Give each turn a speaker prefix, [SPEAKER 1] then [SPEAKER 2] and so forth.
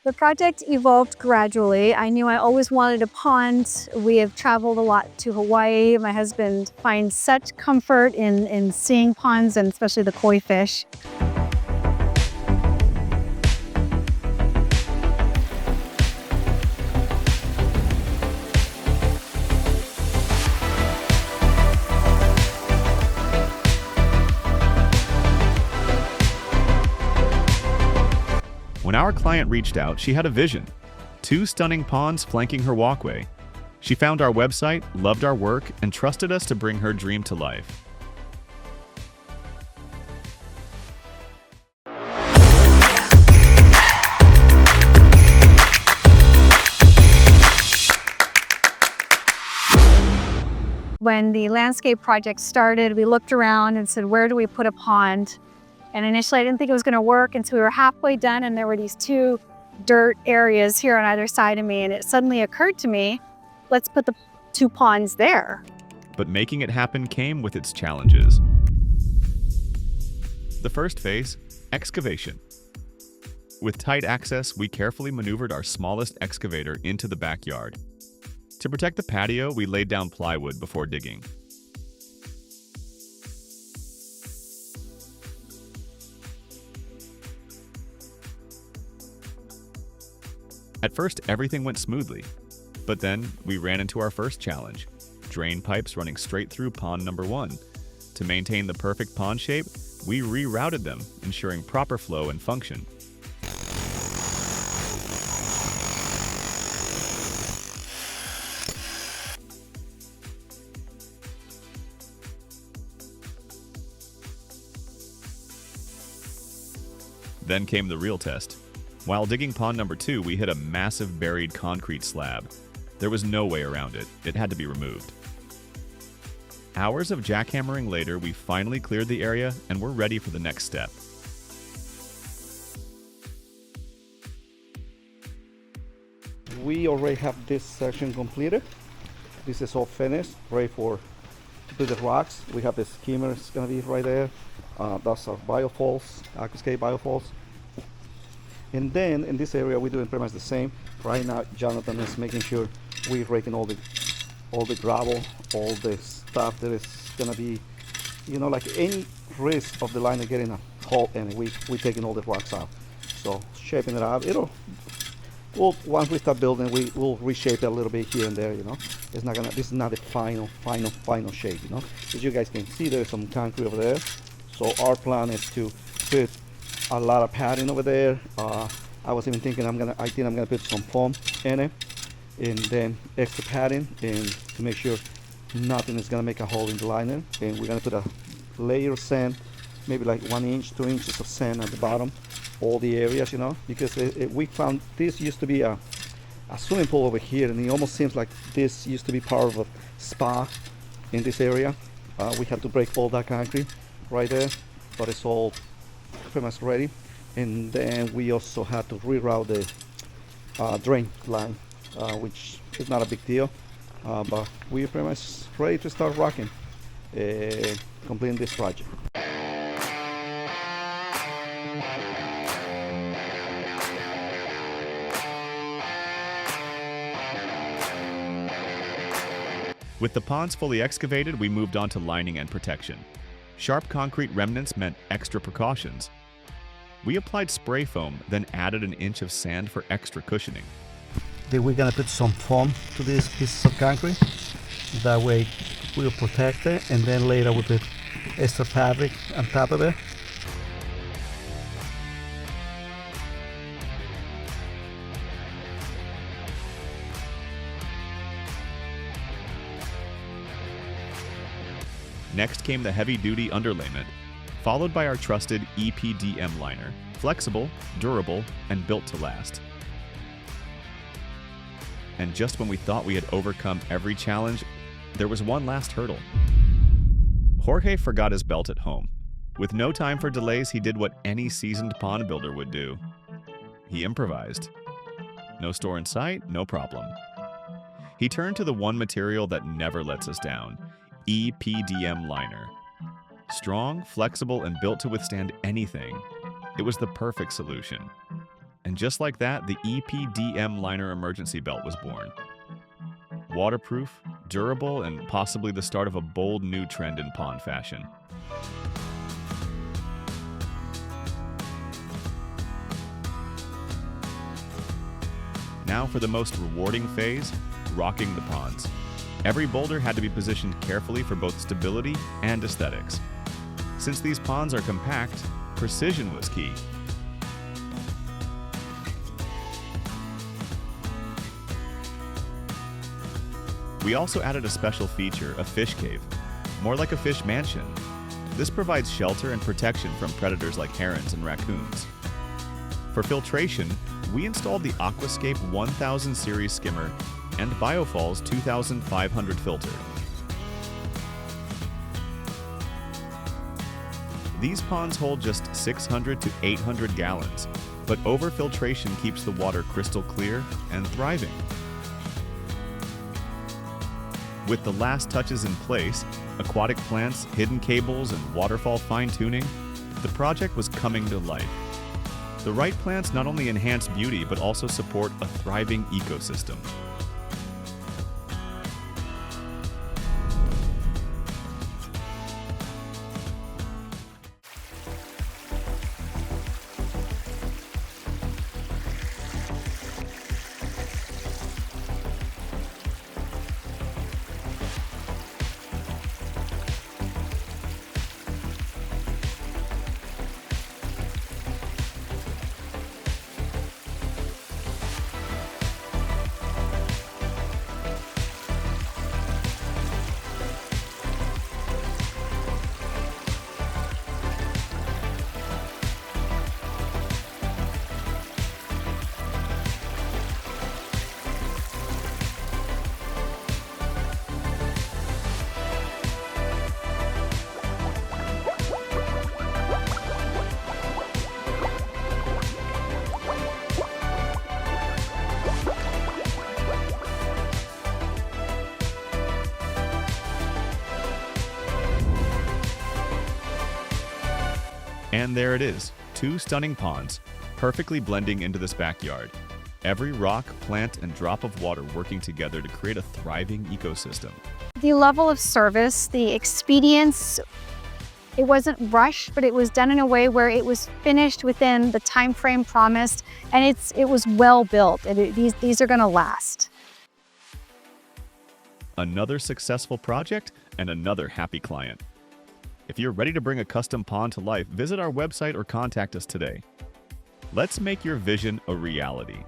[SPEAKER 1] The project evolved gradually. I knew I always wanted a pond. We have traveled a lot to Hawaii. My husband finds such comfort in seeing ponds and especially the koi fish.
[SPEAKER 2] When our client reached out, she had a vision. 2 stunning ponds flanking her walkway. She found our website, loved our work, and trusted us to bring her dream to life.
[SPEAKER 1] When the landscape project started, we looked around and said, where do we put a pond? And initially I didn't think it was gonna work, and so we were halfway done and there were these 2 dirt areas here on either side of me, and it suddenly occurred to me, let's put the 2 ponds there.
[SPEAKER 2] But making it happen came with its challenges. The first phase, excavation. With tight access, we carefully maneuvered our smallest excavator into the backyard. To protect the patio, we laid down plywood before digging. At first, everything went smoothly, but then we ran into our first challenge, drain pipes running straight through pond number 1. To maintain the perfect pond shape, we rerouted them, ensuring proper flow and function. Then came the real test. While digging pond number 2, we hit a massive buried concrete slab. There was no way around it. It had to be removed. Hours of jackhammering later, we finally cleared the area and we're ready for the next step.
[SPEAKER 3] We already have this section completed. This is all finished, ready to put the rocks. We have the skimmer, it's gonna be right there. That's our biofalls, Aquascape biofalls. And then in this area, we're doing pretty much the same. Right now, Jonathan is making sure we're raking all the gravel, all the stuff that is gonna be, like any risk of the liner getting a hole in it, we're taking all the rocks out. So shaping it up, once we start building, we'll reshape it a little bit here and there, It's not this is not the final shape, As you guys can see, there's some concrete over there. So our plan is to put a lot of padding over there. I was even thinking I think I'm gonna put some foam in it, and then extra padding, and to make sure nothing is gonna make a hole in the liner. And we're gonna put a layer of sand, maybe like 1 inch, 2 inches of sand at the bottom, all the areas, because we found this used to be a swimming pool over here, and it almost seems like this used to be part of a spa in this area. We had to break all that concrete right there, but it's all pretty much ready. And then we also had to reroute the drain line, which is not a big deal, but we're pretty much ready to start rocking, completing this project.
[SPEAKER 2] With the ponds fully excavated, we moved on to lining and protection. Sharp concrete remnants meant extra precautions. We applied spray foam, then added an inch of sand for extra cushioning.
[SPEAKER 3] Then we're gonna put some foam to these pieces of concrete. That way we'll protect it, and then later we'll put extra fabric on top of it.
[SPEAKER 2] Next came the heavy-duty underlayment, followed by our trusted EPDM liner, flexible, durable, and built to last. And just when we thought we had overcome every challenge, there was one last hurdle. Jorge forgot his belt at home. With no time for delays, he did what any seasoned pond builder would do. He improvised. No store in sight, no problem. He turned to the one material that never lets us down, EPDM liner. Strong, flexible, and built to withstand anything. It was the perfect solution. And just like that, the EPDM liner emergency belt was born. Waterproof, durable, and possibly the start of a bold new trend in pond fashion. Now for the most rewarding phase, rocking the ponds. Every boulder had to be positioned carefully for both stability and aesthetics. Since these ponds are compact, precision was key. We also added a special feature, a fish cave, more like a fish mansion. This provides shelter and protection from predators like herons and raccoons. For filtration, we installed the Aquascape 1000 series skimmer and Biofall's 2500 filter. These ponds hold just 600 to 800 gallons, but overfiltration keeps the water crystal clear and thriving. With the last touches in place, aquatic plants, hidden cables, and waterfall fine-tuning, the project was coming to life. The right plants not only enhance beauty, but also support a thriving ecosystem. And there it is, 2 stunning ponds, perfectly blending into this backyard. Every rock, plant, and drop of water working together to create a thriving ecosystem.
[SPEAKER 1] The level of service, the expedience, it wasn't rushed, but it was done in a way where it was finished within the time frame promised, and it was well built. And these are going to last.
[SPEAKER 2] Another successful project and another happy client. If you're ready to bring a custom pond to life, visit our website or contact us today. Let's make your vision a reality.